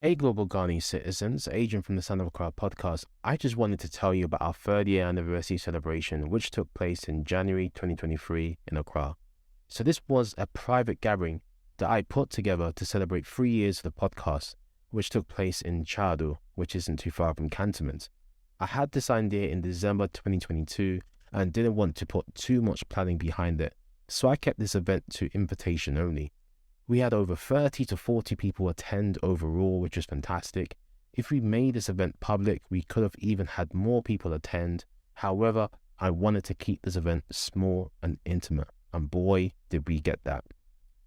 Hey, global Ghanaian citizens, Adrian from the Son of Accra podcast. I just wanted to tell you about our third year anniversary celebration, which took place in January 2023 in Accra. So, this was a private gathering that I put together to celebrate 3 years of the podcast, which took place in Chado, which isn't too far from Cantonment. I had this idea in December 2022 and didn't want to put too much planning behind it, so I kept this event to invitation only. We had over 30 to 40 people attend overall, which is fantastic. If we made this event public, we could have even had more people attend. However, I wanted to keep this event small and intimate, and boy, did we get that.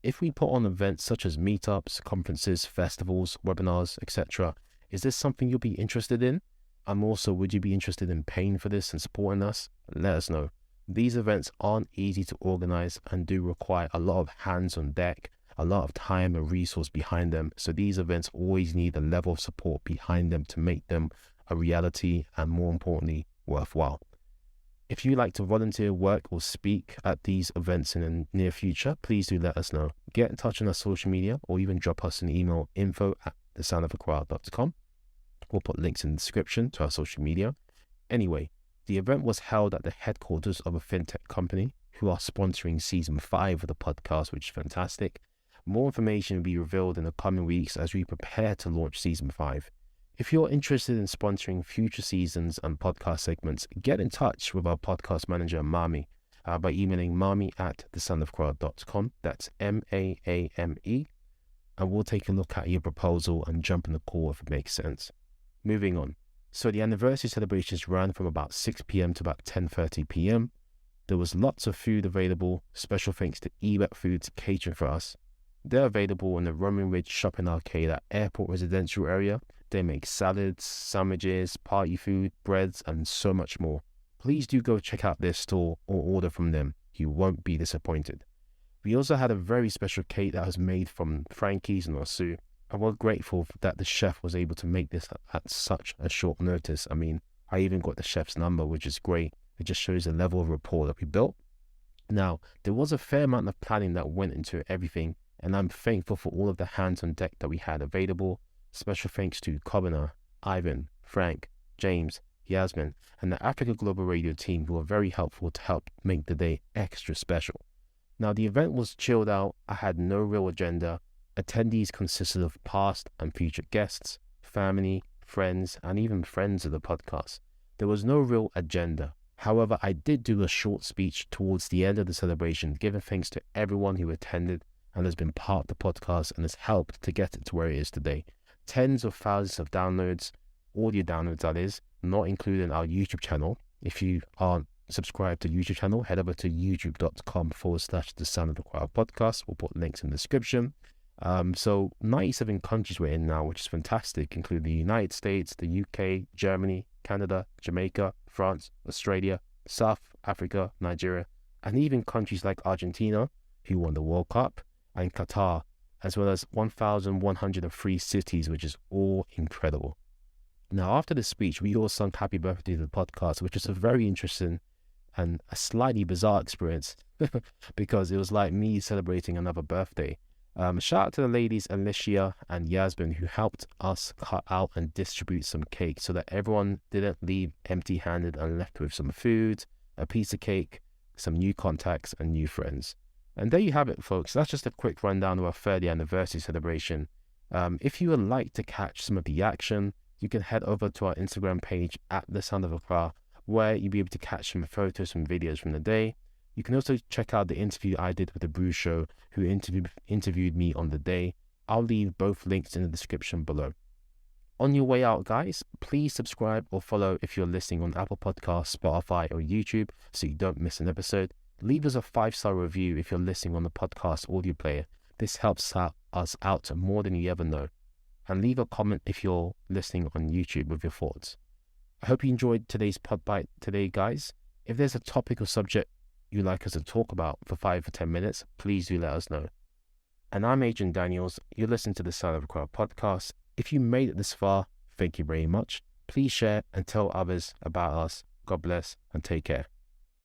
If we put on events such as meetups, conferences, festivals, webinars, etc., is this something you'll be interested in? And also, would you be interested in paying for this and supporting us? Let us know. These events aren't easy to organize and do require a lot of hands on deck, a lot of time and resource behind them. So these events always need a level of support behind them to make them a reality and, more importantly, worthwhile. If you like to volunteer, work, or speak at these events in the near future, please do let us know. Get in touch on our social media or even drop us an email, info@thesoundofaccra.com. We'll put links in the description to our social media. Anyway, the event was held at the headquarters of a fintech company who are sponsoring season 5 of the podcast, which is fantastic. More information will be revealed in the coming weeks as we prepare to launch season 5. If you're interested in sponsoring future seasons and podcast segments, get in touch with our podcast manager, Mami, by emailing mami@thesoundofaccra.com. That's MAAME. And we'll take a look at your proposal and jump in the call if it makes sense. Moving on. So the anniversary celebrations ran from about 6 p.m. to about 10:30 p.m. There was lots of food available. Special thanks to eBet Foods catering for us. They're available in the Roman Ridge Shopping Arcade at Airport Residential Area. They make salads, sandwiches, party food, breads, and so much more. Please do go check out their store or order from them. You won't be disappointed. We also had a very special cake that was made from Frankie's and Osu, and we're grateful that the chef was able to make this at such a short notice. I mean, I even got the chef's number, which is great. It just shows the level of rapport that we built. Now, there was a fair amount of planning that went into everything, and I'm thankful for all of the hands on deck that we had available. Special thanks to Kobana, Ivan, Frank, James, Yasmin, and the Africa Global Radio team who were very helpful to help make the day extra special. Now, the event was chilled out. I had no real agenda. Attendees consisted of past and future guests, family, friends, and even friends of the podcast. There was no real agenda. However, I did do a short speech towards the end of the celebration, giving thanks to everyone who attended and has been part of the podcast and has helped to get it to where it is today. Tens of thousands of downloads, audio downloads that is, not including our YouTube channel. If you aren't subscribed to the YouTube channel, head over to youtube.com/The Sound of Accra podcast. We'll put links in the description. So 97 countries we're in now, which is fantastic, including the United States, the UK, Germany, Canada, Jamaica, France, Australia, South Africa, Nigeria, and even countries like Argentina, who won the World Cup, and Qatar, as well as 1,103 cities, which is all incredible. Now, after the speech, we all sung Happy Birthday to the podcast, which is a very interesting and a slightly bizarre experience because it was like me celebrating another birthday. Shout out to the ladies Alicia and Yasmin who helped us cut out and distribute some cake so that everyone didn't leave empty-handed and left with some food, a piece of cake, some new contacts, and new friends. And there you have it, folks. That's just a quick rundown of our 30th anniversary celebration. If you would like to catch some of the action, you can head over to our Instagram page @TheSoundOfAccra, where you'll be able to catch some photos and videos from the day. You can also check out the interview I did with the Brew Show, who interviewed me on the day. I'll leave both links in the description below. On your way out, guys, please subscribe or follow if you're listening on Apple Podcasts, Spotify, or YouTube so you don't miss an episode. Leave us a 5-star review if you're listening on the podcast audio player. This helps us out more than you ever know. And leave a comment if you're listening on YouTube with your thoughts. I hope you enjoyed today's PodBite today, guys. If there's a topic or subject you'd like us to talk about for 5 or 10 minutes, please do let us know. And I'm Adrian Daniels. You're listening to the Sound of Accra podcast. If you made it this far, thank you very much. Please share and tell others about us. God bless and take care.